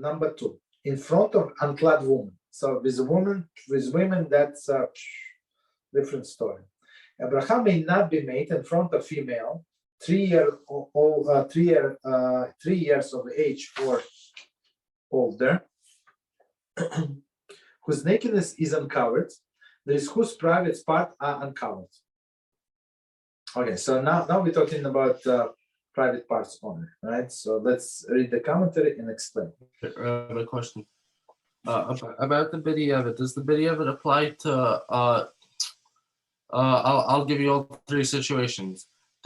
number 2, in front of unclad woman. So with women, that's a different story. A bracha may not be made in front of female 3 years of age or older, whose nakedness is uncovered. There is whose private parts are uncovered. Okay, so now we're talking about private parts only, right? So let's read the commentary and explain. A question about the beverages. Does the beverages apply to? I'll give you all 3 situations.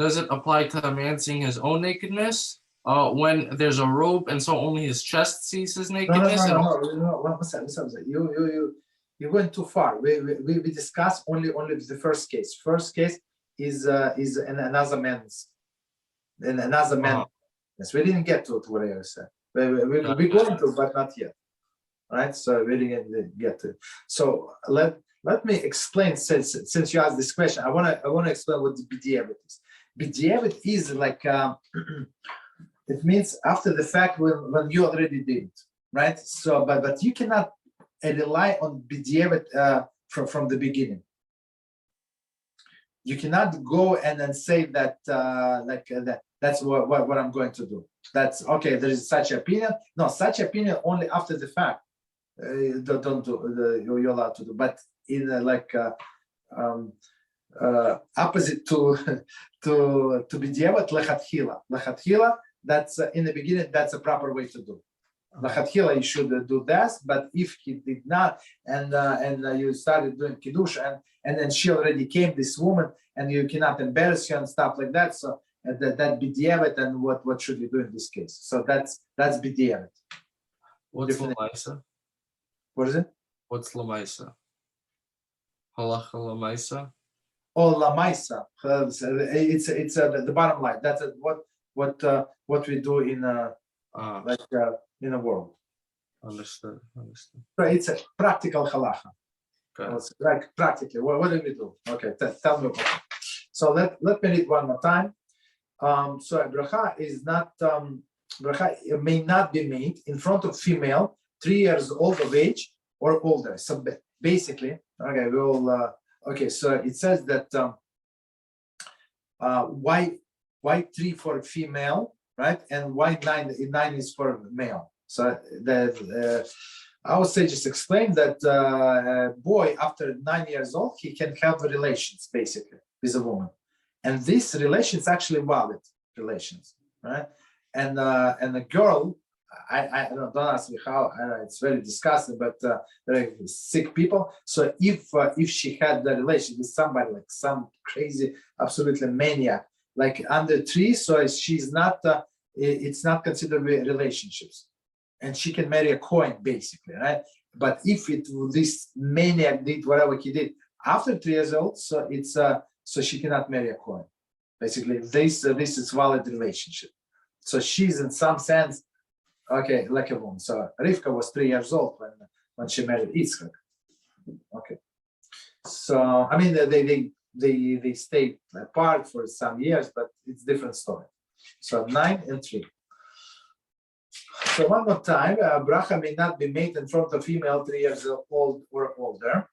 Does it apply to a man seeing his own nakedness? When there's a robe and so only his chest sees his nakedness? No. You're going too far. We discuss only the first case. First case is in another man's. In another man. Yes, we didn't get to what I said. We're going to, but not yet. Right? So we didn't get to. So let me explain. Since you asked this question, I wanna explain what the b'diavad is. B'diavad is like it means after the fact when you already did it, right? So but you cannot rely on b'diavad from the beginning. You cannot go and then say that that's what I'm going to do. That's okay. There is such opinion. No, such opinion only after the fact. Don't do. You're allowed to do, but in opposite to b'diavad lechatchila. Lechatchila, that's in the beginning. That's a proper way to do. Lechatchila, you should do that. But if he did not, and you started doing kiddush, and then she already came, this woman, and you cannot embarrass her and stuff like that. So that b'diavad, and what should you do in this case? So that's b'diavad. What's lamaisa? What is it? What's lamaisa? Halacha lamaisa. Oh, lamaisa. It's the bottom line. That's what we do in in a world. Understood. Right, it's a practical halacha. It's like practically, what do we do? Okay, tell me. So let me read one more time. So a bracha is not bracha may not be made in front of female 3 years old of age or older. So basically, okay, we all okay. So it says that why 3 for female, right? And why 9 is for male. So I would say just explain that a boy after 9 years old, he can have relations basically with a woman, and these relations actually valid relations, right? And a girl, I don't ask me how. It's very disgusting, but very sick people. So if she had the relation with somebody like some crazy, absolutely maniac, like under 3, so she's not. It's not considered relationships, and she can marry a coin basically, right? But if this maniac did whatever he did after 3 years old, so it's so she cannot marry a coin. Basically, this is valid relationship. So she's in some sense okay like a woman. So Rivka was 3 years old when she married Yitzchak. Okay, so I mean they stayed apart for some years, but it's different story. So 9 and 3. So one more time, bracha may not be made in front of female 3 years old or older,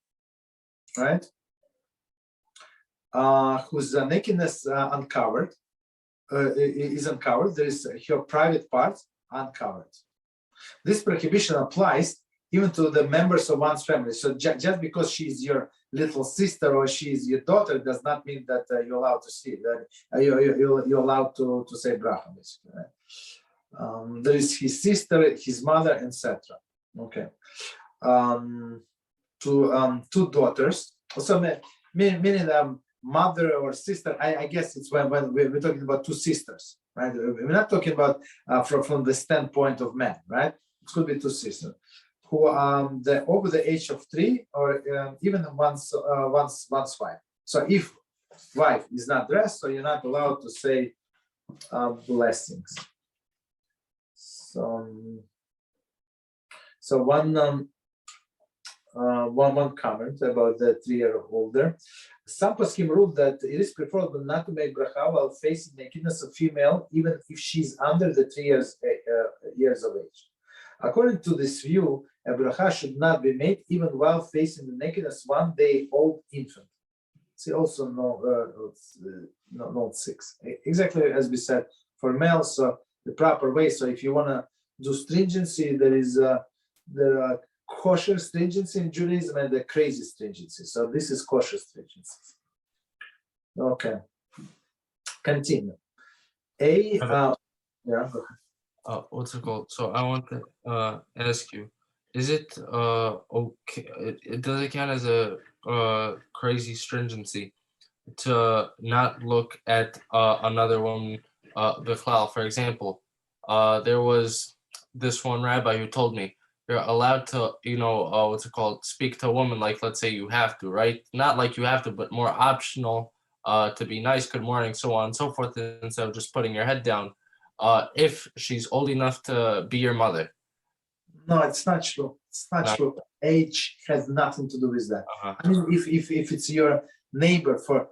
right? Whose nakedness uncovered is uncovered. There is her private parts uncovered. This prohibition applies even to the members of one's family. So just because she's your little sister or she's your daughter does not mean that you're allowed to see that you're allowed to say bracha, basically. Right? There is his sister, his mother, etc. Okay, 2 daughters. So meaning mother or sister. I guess it's when we're talking about 2 sisters, right? We're not talking about from the standpoint of men, right? It could be 2 sisters who over the age of 3 or even one's wife. So if wife is not dressed, so you're not allowed to say blessings. So one comment about the 3 year older. Some poskim rule that it is preferable not to make bracha while facing nakedness of female, even if she's under the 3 years of age. According to this view, a bracha should not be made even while facing the nakedness 1 day old infant. See also note 6. Exactly as we said for males, so the proper way. So if you want to do stringency, there are kosher stringency in Judaism and the crazy stringency. So this is kosher stringency. Okay. Continue. Yeah. What's it called? So I want to ask you, is it okay? Does it count as a crazy stringency to not look at another woman, bichlal? For example, there was this one rabbi who told me you're allowed to, what's it called, speak to a woman like, let's say you have to, right? Not like you have to, but more optional, to be nice, good morning, so on and so forth, instead of just putting your head down, if she's old enough to be your mother. No, it's not true. It's not true. Age has nothing to do with that. I mean, if it's your neighbor, for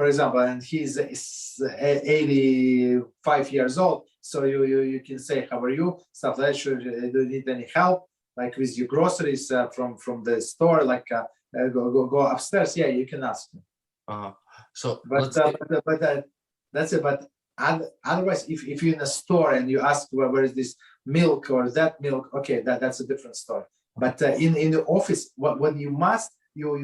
example, and he's 85 years old, so you can say, how are you? Stuff like that. Do you need any help? Like with your groceries from the store, like go upstairs. Yeah, you can ask him. So, but that's it. But otherwise, if you're in a store and you ask where is this milk or that milk, okay, that's a different story. But in the office, when you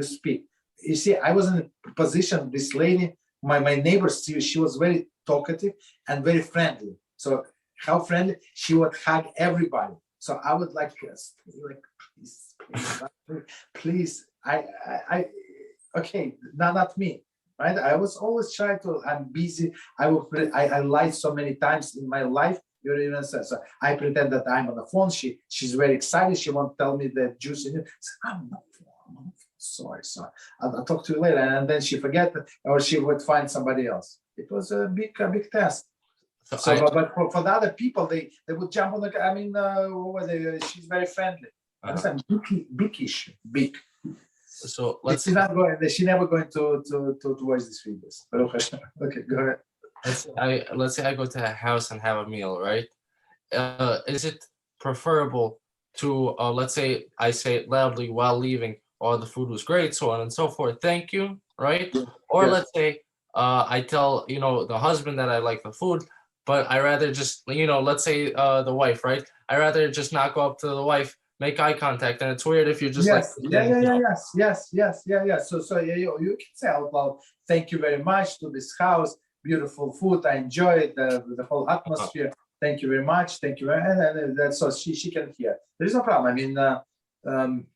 speak. You see, I was in a position. This lady, my neighbor, she was very talkative and very friendly. So how friendly? She would hug everybody. So I would please, okay, not me, right? I was always trying to. I'm busy. I lied so many times in my life. So I pretend that I'm on the phone. She's very excited. She won't tell me the juice in it. I'm not. Sorry. I'll talk to you later, and then she forget, or she would find somebody else. It was a big test. But for the other people, they would jump on the. I mean, she's very friendly. Big issue, big. So let's. She's not going. She's never going to watch these videos. Okay, go ahead. Let's say I go to a house and have a meal, right? Is it preferable to let's say I say it loudly while leaving? Or the food was great, so on and so forth. Thank you, right? Or let's say I tell the husband that I like the food, but I rather just let's say the wife, right? I rather just not go up to the wife, make eye contact, and it's weird if you just yes. So you can say out loud, thank you very much to this house, beautiful food, I enjoyed the whole atmosphere. Thank you very much, thank you, and that's so she can hear. There is no problem. I mean.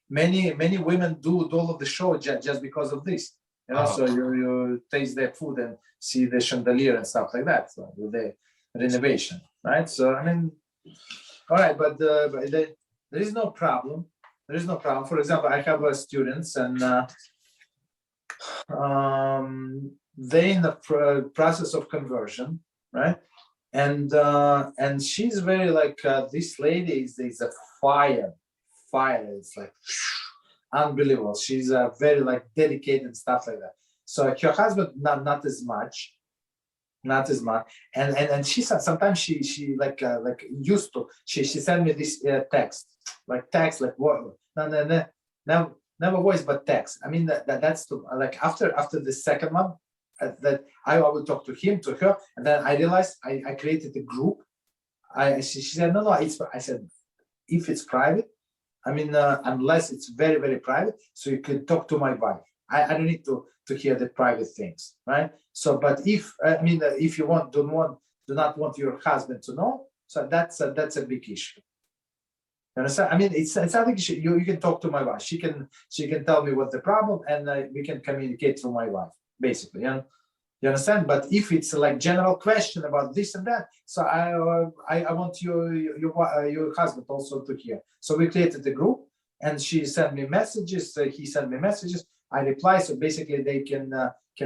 Many women do all of the show just because of this, So you taste their food and see the chandelier and stuff like that. So with the renovation, right? So I mean, all right, but there is no problem. There is no problem. For example, I have students, and they in the process of conversion, right? And she's very this lady is a fire. It's like unbelievable. She's very dedicated and stuff like that. So her husband not as much, and she said sometimes she used to she sent me this text what no never voice but text. I mean that's after the second month that I would talk to him, to her, and then I realized I created a group. She said no I said if it's private. I mean, unless it's very, very private, so you can talk to my wife. I don't need to hear the private things, right? So, but if if you do not want your husband to know, so that's a big issue. You understand? I mean, it's not an issue. You can talk to my wife. She can tell me what's the problem, and we can communicate through my wife, basically. And you understand? But if it's general question about this and that, so I want your husband also to hear. So we created a group, and she sent me messages. He sent me messages. I reply. So basically, they can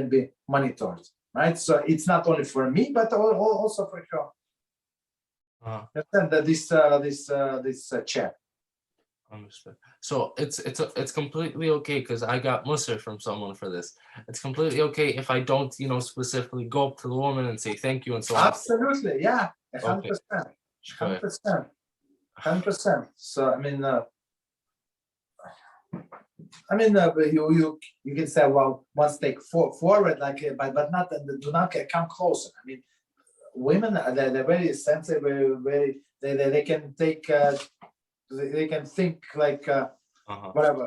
be monitored, right? So it's not only for me, but also for her. Understand this chat. Understood. So it's completely okay because I got mussar from someone for this. It's completely okay if I don't specifically go up to the woman and say thank you and so on. Absolutely, yeah, 100%, 100%. 100%. So but you can say, well, one step forward, like, but not, do not come closer. I mean, women, they're very sensitive, very they can take, they can think like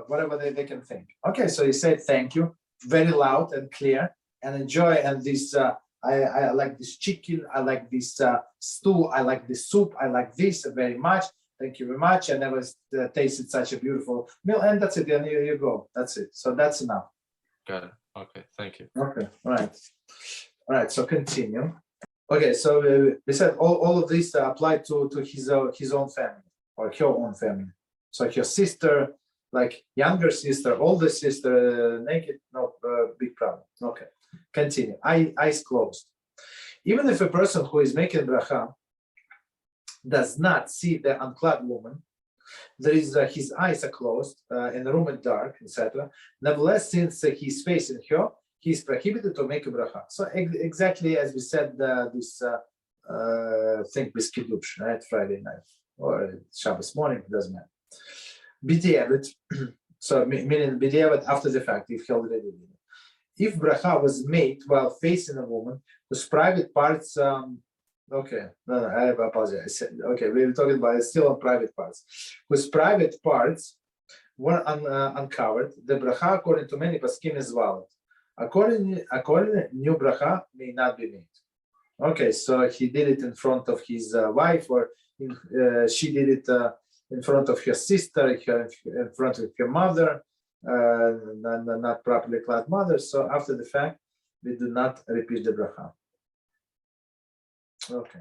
whatever they can think. Okay, so he said thank you, very loud and clear, and enjoy. And this, I like this chicken, I like this stew, I like this soup, I like this very much. Thank you very much. I never tasted such a beautiful meal, and that's it. And you go. That's it. So that's enough. Got it. Okay, thank you. Okay, all right. So continue. Okay, so we said all of this apply to his own family or her own family. So her sister, like younger sister, older sister, naked, no big problem. Okay, continue. Eyes closed. Even if a person who is making bracha does not see the unclad woman, there is his eyes are closed, in the room is dark, etc. Nevertheless, since he's facing her, he's prohibited to make a bracha. So exactly as we said, this thing with kiddush, right? Friday night or Shabbos morning, doesn't matter. B'diavad, so meaning b'diavad after the fact, if he already did it. If bracha was made while facing a woman whose private parts, okay, no, I apologize. Okay, we were talking about it still on private parts. Whose private parts were uncovered, the bracha, according to many paskim, is valid. According new bracha may not be made. Okay, so he did it in front of his wife, or she did it in front of her sister, in front of her mother, not properly clad mother. So after the fact, we do not repeat the bracha. Okay.